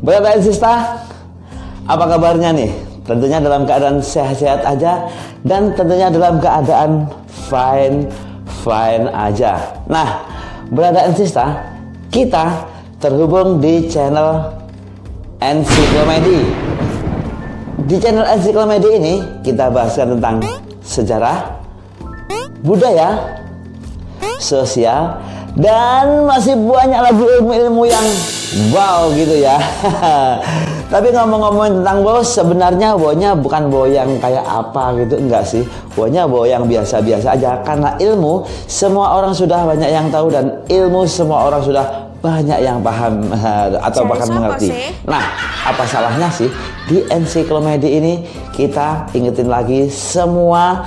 Brother and sister, apa kabarnya nih? Tentunya dalam keadaan sehat-sehat aja, dan tentunya dalam keadaan fine aja. Nah, brother and sister, kita terhubung di channel Encyclomedy. Di channel Encyclomedy ini kita bahaskan tentang sejarah, budaya, sosial, dan masih banyak lagi ilmu-ilmu yang wow gitu ya. Tapi ngomong-ngomong tentang wow, sebenarnya wownya bukan wow yang kayak apa gitu, enggak sih. Wownya wow yang biasa-biasa aja, karena ilmu semua orang sudah banyak yang tahu, dan ilmu semua orang sudah banyak yang paham atau bahkan mengerti. Nah, apa salahnya sih di Encyclomedy ini kita ingetin lagi semua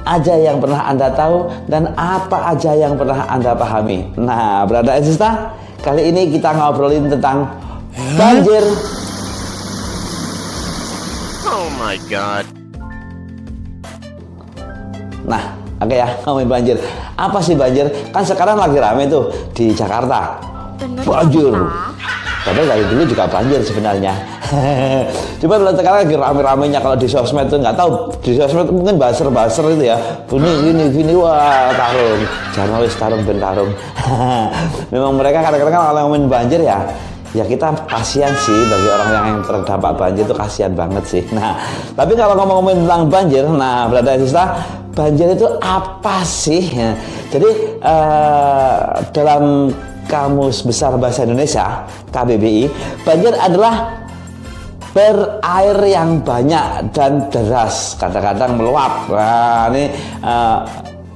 aja yang pernah Anda tahu dan apa aja yang pernah Anda pahami. Nah, brother and sister, kali ini kita ngobrolin tentang banjir. Oh my god. Nah, oke ya, ngomongin banjir. Apa sih banjir? Kan sekarang lagi rame tuh di Jakarta. Banjir. Padahal dari dulu juga banjir sebenarnya. Cuma sekarang lagi rame-ramenya kalau di sosmed tuh, nggak tahu di sosmed mungkin baser-baser itu ya. Gini, wah tarung. Jangan wis tarung ben tarung. Memang mereka kadang-kadang kalau ngomongin banjir ya kita kasihan sih bagi orang yang terdampak banjir, itu kasihan banget sih. Nah, tapi kalau ngomongin tentang banjir, nah brother and sister, banjir itu apa sih? Ya, jadi dalam Kamus Besar Bahasa Indonesia KBBI, banjir adalah berair yang banyak dan deras, kadang-kadang meluap. Nah, ini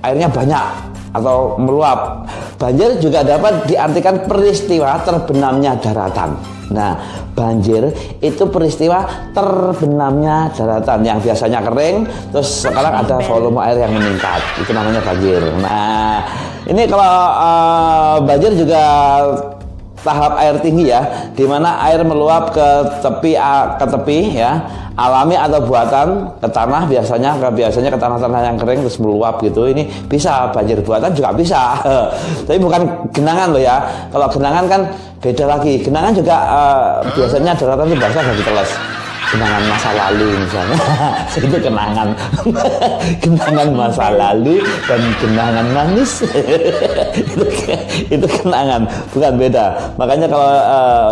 airnya banyak atau meluap. Banjir juga dapat diartikan peristiwa terbenamnya daratan. Nah, banjir itu peristiwa terbenamnya daratan yang biasanya kering, terus sekarang ada volume air yang meningkat. Itu namanya banjir. Nah, ini kalau banjir juga tahap air tinggi ya, di mana air meluap ke tepi ya, alami atau buatan, ke tanah biasanya ke tanah-tanah yang kering terus meluap gitu. Ini bisa banjir buatan juga bisa. Tapi bukan genangan loh ya. Kalau genangan kan beda lagi. Genangan juga biasanya daratan itu basah dan diteles. Kenangan masa lalu misalnya. Itu kenangan. Kenangan masa lalu dan kenangan manis. itu kenangan, bukan beda. Makanya kalau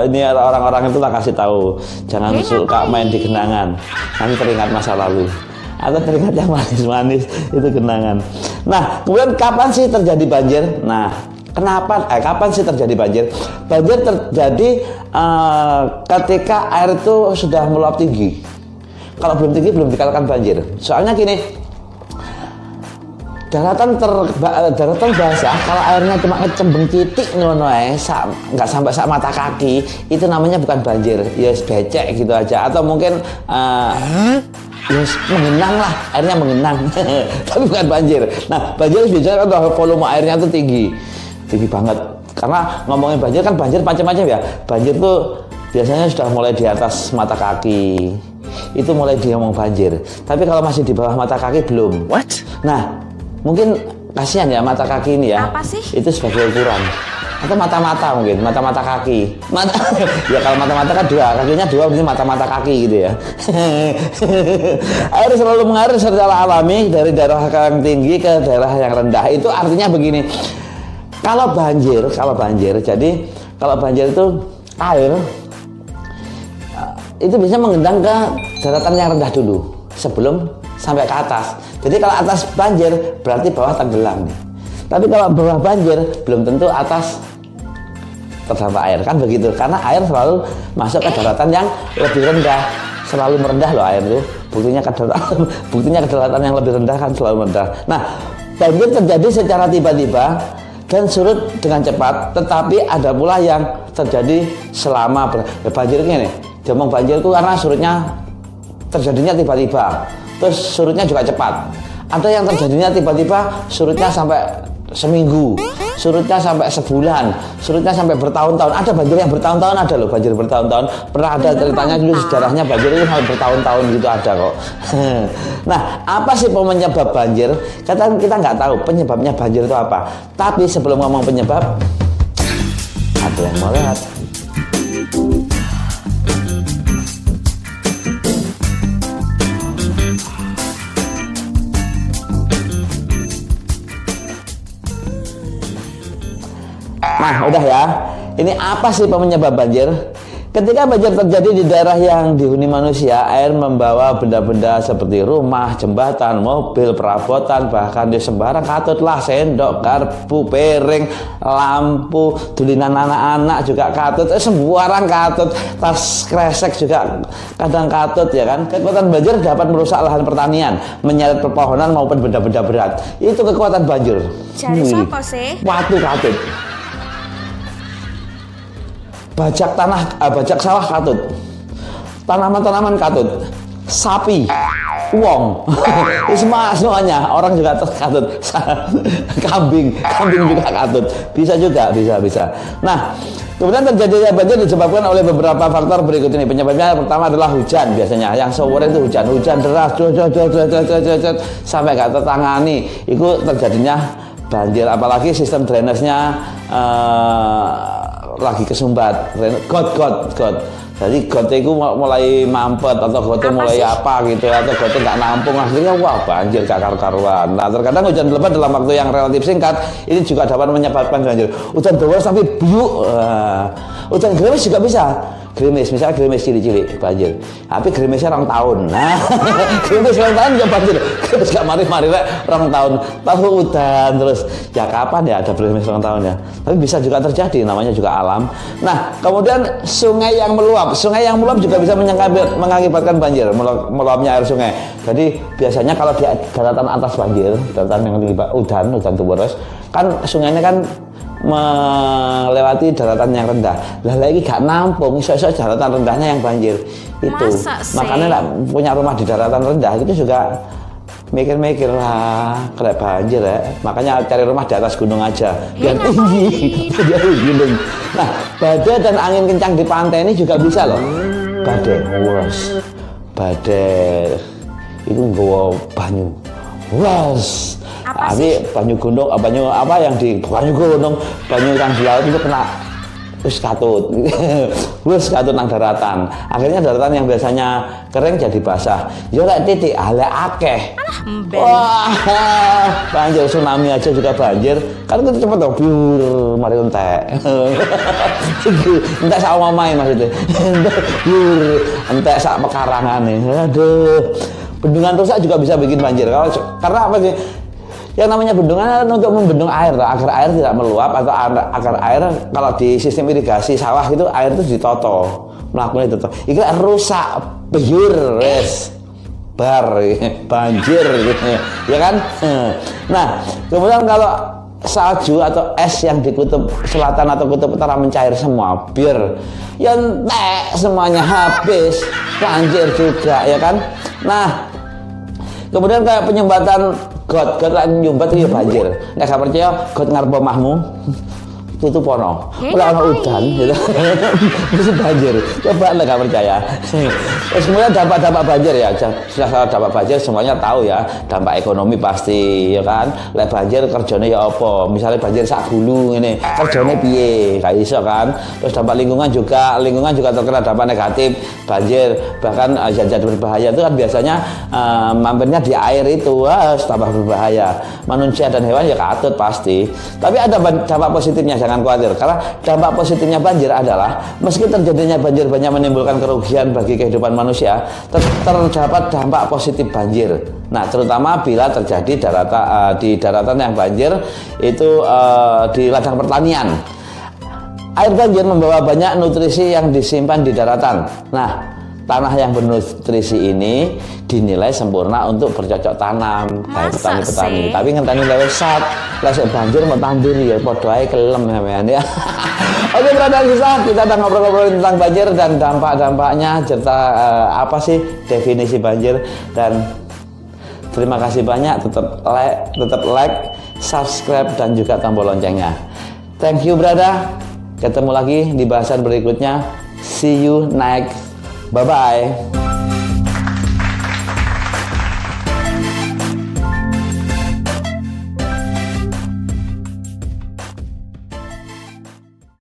ini orang-orang itu tak kasih tahu, jangan suka main di kenangan, nanti teringat masa lalu atau teringat yang manis-manis, itu kenangan. Nah, kemudian kapan sih terjadi banjir? Nah, kapan sih terjadi banjir? Banjir terjadi ketika air itu sudah meluap tinggi. Kalau belum tinggi belum dikatakan banjir. Soalnya gini, daratan basah kalau airnya cuma ngecembeng titik ngono ae, nggak sampai sak mata kaki, itu namanya bukan banjir. Ya becek gitu aja, atau mungkin menggenang lah, airnya menggenang. Tapi bukan banjir. Nah, banjir biasanya kan volume airnya tuh tinggi banget. Karena ngomongin banjir kan banjir macam-macam ya. Banjir tuh biasanya sudah mulai di atas mata kaki, itu mulai diomong banjir. Tapi kalau masih di bawah mata kaki belum. What? Nah, mungkin kasihan ya mata kaki ini ya. Apa sih? Itu sebagai ukuran. Atau mata-mata mungkin, mata-mata kaki. Ya kalau mata-mata kan dua, kakinya dua, berarti mata-mata kaki gitu ya. Air selalu mengalir secara alami dari daerah yang tinggi ke daerah yang rendah. Itu artinya begini. Kalau banjir, jadi kalau banjir itu air itu bisa mengendang ke daratan yang rendah dulu sebelum sampai ke atas. Jadi kalau atas banjir berarti bawah tenggelam nih. Tapi kalau bawah banjir belum tentu atas terdampak air, kan begitu. Karena air selalu masuk ke daratan yang lebih rendah, selalu merendah loh air itu. Buktinya ke daratan yang lebih rendah kan selalu merendah. Nah, banjir terjadi secara tiba-tiba dan surut dengan cepat, tetapi ada pula yang terjadi selama banjir ini. Diomong banjir itu karena surutnya terjadinya tiba-tiba, terus surutnya juga cepat. Ada yang terjadinya tiba-tiba, surutnya sampai seminggu, surutnya sampai sebulan, surutnya sampai bertahun-tahun. Ada banjir yang bertahun-tahun, ada loh banjir bertahun-tahun. Pernah ada ceritanya dulu sejarahnya banjir itu sampai bertahun-tahun gitu ada kok. Nah, apa sih penyebab banjir? Kita nggak tahu penyebabnya banjir itu apa. Tapi sebelum ngomong penyebab, ada yang mau lihat. Nah, udah ya. Ini apa sih penyebab banjir? Ketika banjir terjadi di daerah yang dihuni manusia, air membawa benda-benda seperti rumah, jembatan, mobil, perabotan, bahkan di sembarang katut lah, sendok, garpu, piring, lampu, dulinan anak-anak juga katut, sembarang katut, tas kresek juga kadang katut ya kan. Kekuatan banjir dapat merusak lahan pertanian, menyeret pepohonan maupun benda-benda berat. Itu kekuatan banjir. Cari siapa sih? Watu katut. Bajak sawah katut, tanaman-tanaman katut, sapi, uang, semuanya orang juga katut, kambing juga katut, bisa. Nah, kemudian terjadinya banjir disebabkan oleh beberapa faktor berikut ini. Penyebabnya pertama adalah hujan, biasanya yang sore itu hujan deras, sampai gak tertangani, itu terjadinya banjir. Apalagi sistem drainasnya lagi kesumbat, got. Jadi gotnya itu mulai mampet atau gotnya mulai apa gitu, atau gotnya nggak nampung, akhirnya wah banjir karuan. Nah, terkadang hujan lebat dalam waktu yang relatif singkat ini juga dapat menyebabkan banjir. Hujan deras sampai biuk, hujan gerimis juga bisa. Gerimis, misalnya gerimis cilik-cilik banjir. Tapi gerimisnya orang tahun. Nah, gerimis orang tahun juga banjir. Gerimis gak mari-mari orang tahun. Tahu udan terus. Ya kapan ya ada gerimis orang tahun ya? Tapi bisa juga terjadi, namanya juga alam. Nah, kemudian sungai yang meluap. Sungai yang meluap juga bisa mengakibatkan banjir, meluapnya air sungai. Jadi biasanya kalau di daratan atas banjir, daratan yang tinggi udan terus, kan sungainya kan melewati daratan yang rendah. Lah lagi gak nampung, iso daratan rendahnya yang banjir. Itu. Makanya lah punya rumah di daratan rendah itu juga mikir-mikir lah kena banjir ya. Makanya cari rumah di atas gunung aja biar tinggi. Biar gunung. Nah, badai dan angin kencang di pantai ini juga bisa loh. Badai itu nggawa banyu. Tapi banyu gunung, banyu apa yang di banyu gunung, banyu yang di laut itu kena katut nang daratan. Akhirnya daratan yang biasanya kering jadi basah. Ya lek titik ale akeh. Wah, banjir tsunami aja juga banjir. Kan itu cepet dong, biur mari entek. Entek sak omahe maksudnya. Biur entek sak pekarangane. Aduh. Bendungan rusak juga bisa bikin banjir. Karena apa sih? Yang namanya bendungan untuk membendung air, agar air tidak meluap atau agar air kalau di sistem irigasi sawah itu air itu ditoto, melakukan itu. Itu rusak, biur, banjir, ya kan? Nah, kemudian kalau salju atau es yang di kutub selatan atau kutub utara mencair semua, biar yang semuanya habis, banjir juga, ya kan? Nah, kemudian kayak penyumbatan got lagi nyumbat itu ya banjir. Nek gak percaya got ngarep omahmu tutup ono. Ora ono udan gitu. Mesti banjir. Coba nek gak percaya. Semuanya dampak-dampak banjir ya. Setelah dampak banjir semuanya tahu ya. Dampak ekonomi pasti ya kan. Lek banjir kerjane ya apa? Misalnya banjir sak gulu ngene, kerjane piye? Gak iso kan. Terus dampak lingkungan juga terkena dampak negatif. Banjir bahkan zat-zat berbahaya itu kan biasanya mampirnya di air itu. Tambah berbahaya. Manusia dan hewan ya katut pasti. Tapi ada dampak positifnya, jangan khawatir. Karena dampak positifnya banjir adalah meski terjadinya banjir banyak menimbulkan kerugian bagi kehidupan manusia, terdapat dampak positif banjir. Nah, terutama bila terjadi di daratan yang banjir itu di ladang pertanian. Air banjir membawa banyak nutrisi yang disimpan di daratan. Nah, tanah yang bernutrisi ini dinilai sempurna untuk bercocok tanam kayak petani-petani. Tapi ngenteni lewat saat lasik banjir mau tandur ya padha ae kelem sampean ya. Oke, berada di saat kita udah ngobrol-ngobrol tentang banjir dan dampak-dampaknya serta apa sih definisi banjir. Dan terima kasih banyak, tetap like, subscribe dan juga tombol loncengnya. Thank you brother. Ketemu lagi di bahasan berikutnya. See you next. Bye-bye.